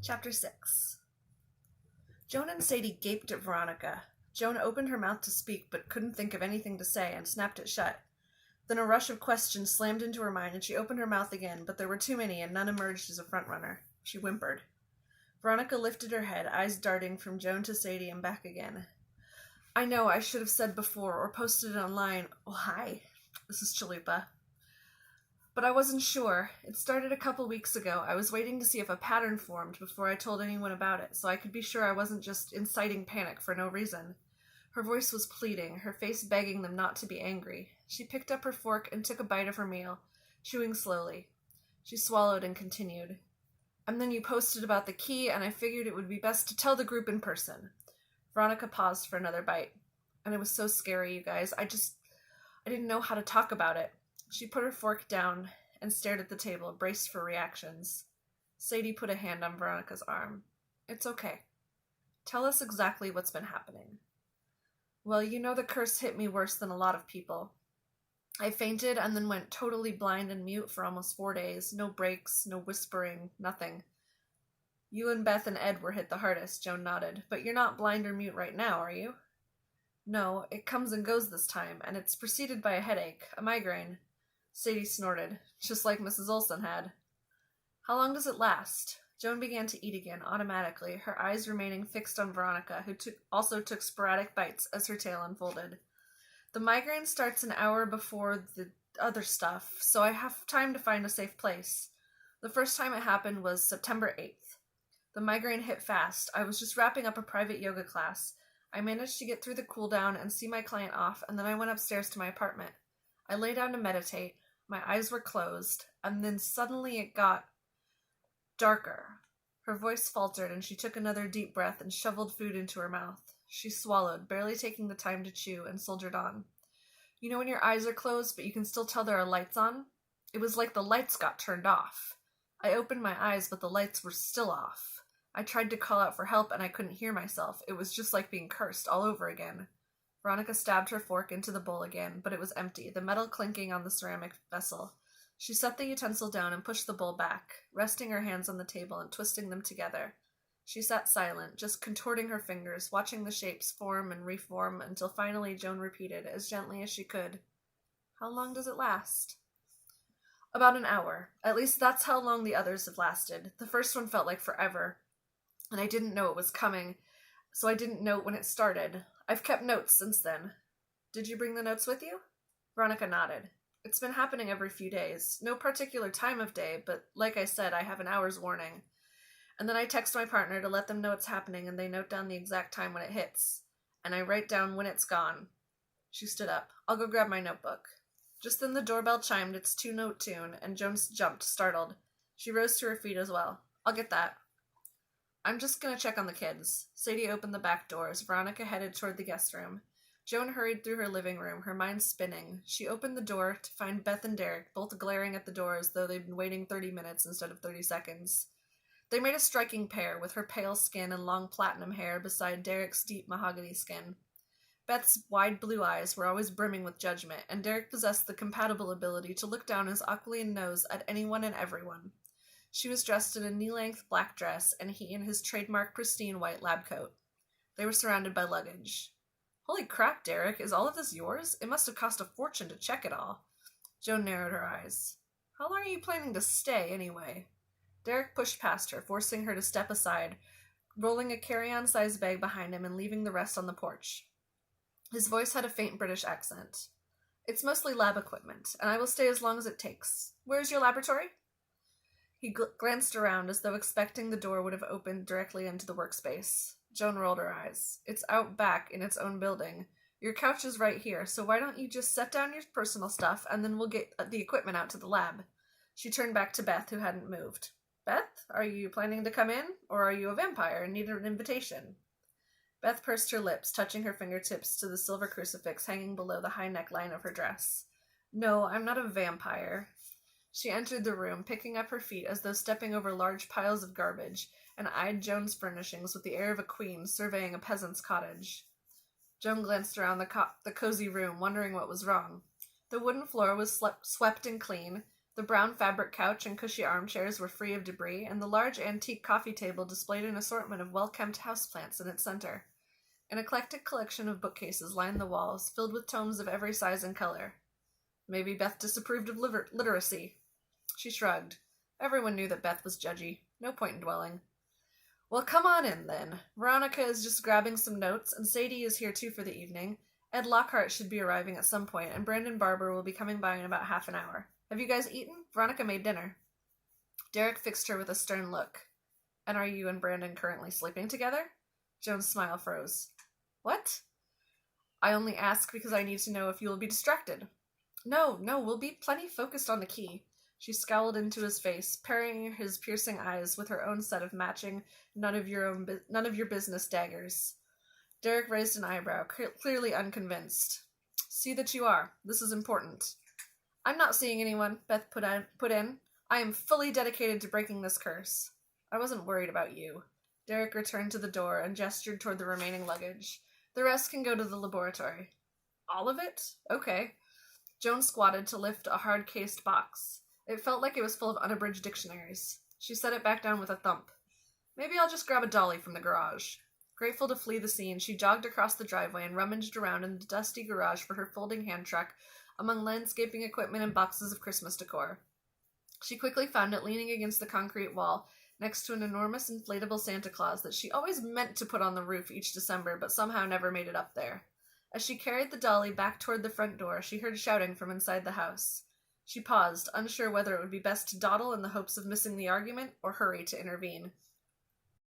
Chapter 6. Joan and Sadie gaped at Veronica. Joan opened her mouth to speak, but couldn't think of anything to say, and snapped it shut. Then a rush of questions slammed into her mind, and she opened her mouth again, but there were too many, and none emerged as a front-runner. She whimpered. Veronica lifted her head, eyes darting from Joan to Sadie and back again. I know I should have said before, or posted it online. Oh, hi. This is Chalupa. But I wasn't sure. It started a couple weeks ago. I was waiting to see if a pattern formed before I told anyone about it, so I could be sure I wasn't just inciting panic for no reason. Her voice was pleading, her face begging them not to be angry. She picked up her fork and took a bite of her meal, chewing slowly. She swallowed and continued. And then you posted about the key, and I figured it would be best to tell the group in person. Veronica paused for another bite. And it was so scary, you guys. I didn't know how to talk about it. She put her fork down and stared at the table, braced for reactions. Sadie put a hand on Veronica's arm. It's okay. Tell us exactly what's been happening. Well, you know the curse hit me worse than a lot of people. I fainted and then went totally blind and mute for almost 4 days. No breaks, no whispering, nothing. You and Beth and Ed were hit the hardest, Joan nodded. But you're not blind or mute right now, are you? No, it comes and goes this time, and it's preceded by a headache, a migraine. Sadie snorted, just like Mrs. Olson had. How long does it last? Joan began to eat again, automatically, her eyes remaining fixed on Veronica, who also took sporadic bites as her tale unfolded. The migraine starts an hour before the other stuff, so I have time to find a safe place. The first time it happened was September 8th. The migraine hit fast. I was just wrapping up a private yoga class. I managed to get through the cool down and see my client off, and then I went upstairs to my apartment. I lay down to meditate. My eyes were closed, and then suddenly it got darker. Her voice faltered, and she took another deep breath and shoveled food into her mouth. She swallowed, barely taking the time to chew, and soldiered on. You know when your eyes are closed, but you can still tell there are lights on? It was like the lights got turned off. I opened my eyes, but the lights were still off. I tried to call out for help, and I couldn't hear myself. It was just like being cursed all over again. Veronica stabbed her fork into the bowl again, but it was empty, the metal clinking on the ceramic vessel. She set the utensil down and pushed the bowl back, resting her hands on the table and twisting them together. She sat silent, just contorting her fingers, watching the shapes form and reform until finally Joan repeated, as gently as she could, How long does it last? About an hour. At least that's how long the others have lasted. The first one felt like forever, and I didn't know it was coming, so I didn't note when it started. I've kept notes since then. Did you bring the notes with you? Veronica nodded. It's been happening every few days. No particular time of day, but like I said, I have an hour's warning. And then I text my partner to let them know it's happening, and they note down the exact time when it hits. And I write down when it's gone. She stood up. I'll go grab my notebook. Just then the doorbell chimed its 2-note tune, and Joan jumped, startled. She rose to her feet as well. I'll get that. I'm just going to check on the kids. Sadie opened the back door as Veronica headed toward the guest room. Joan hurried through her living room, her mind spinning. She opened the door to find Beth and Derek, both glaring at the door as though they'd been waiting 30 minutes instead of 30 seconds. They made a striking pair, with her pale skin and long platinum hair beside Derek's deep mahogany skin. Beth's wide blue eyes were always brimming with judgment, and Derek possessed the compatible ability to look down his aquiline nose at anyone and everyone. She was dressed in a knee-length black dress, and he in his trademark pristine white lab coat. They were surrounded by luggage. Holy crap, Derek, is all of this yours? It must have cost a fortune to check it all. Joan narrowed her eyes. How long are you planning to stay, anyway? Derek pushed past her, forcing her to step aside, rolling a carry-on-sized bag behind him and leaving the rest on the porch. His voice had a faint British accent. It's mostly lab equipment, and I will stay as long as it takes. Where's your laboratory? He glanced around as though expecting the door would have opened directly into the workspace. Joan rolled her eyes. It's out back in its own building. Your couch is right here, so why don't you just set down your personal stuff, and then we'll get the equipment out to the lab. She turned back to Beth, who hadn't moved. Beth, are you planning to come in, or are you a vampire and need an invitation? Beth pursed her lips, touching her fingertips to the silver crucifix hanging below the high neckline of her dress. No, I'm not a vampire. She entered the room, picking up her feet as though stepping over large piles of garbage, and eyed Joan's furnishings with the air of a queen surveying a peasant's cottage. Joan glanced around the cozy room, wondering what was wrong. The wooden floor was swept and clean. The brown fabric couch and cushy armchairs were free of debris, and the large antique coffee table displayed an assortment of well-kept houseplants in its center. An eclectic collection of bookcases lined the walls, filled with tomes of every size and color. Maybe Beth disapproved of literacy. She shrugged. Everyone knew that Beth was judgy. No point in dwelling. Well, come on in, then. Veronica is just grabbing some notes, and Sadie is here too for the evening. Ed Lockhart should be arriving at some point, and Brandon Barber will be coming by in about half an hour. Have you guys eaten? Veronica made dinner. Derek fixed her with a stern look. And are you and Brandon currently sleeping together? Joan's smile froze. What? I only ask because I need to know if you will be distracted. No, we'll be plenty focused on the key. She scowled into his face, parrying his piercing eyes with her own set of matching none of your business daggers. Derek raised an eyebrow, clearly unconvinced. See that you are. This is important. I'm not seeing anyone, Beth put in. I am fully dedicated to breaking this curse. I wasn't worried about you. Derek returned to the door and gestured toward the remaining luggage. The rest can go to the laboratory. All of it? Okay. Joan squatted to lift a hard-cased box. It felt like it was full of unabridged dictionaries. She set it back down with a thump. Maybe I'll just grab a dolly from the garage. Grateful to flee the scene, she jogged across the driveway and rummaged around in the dusty garage for her folding hand truck among landscaping equipment and boxes of Christmas decor. She quickly found it leaning against the concrete wall next to an enormous inflatable Santa Claus that she always meant to put on the roof each December but somehow never made it up there. As she carried the dolly back toward the front door, she heard shouting from inside the house. She paused, unsure whether it would be best to dawdle in the hopes of missing the argument or hurry to intervene.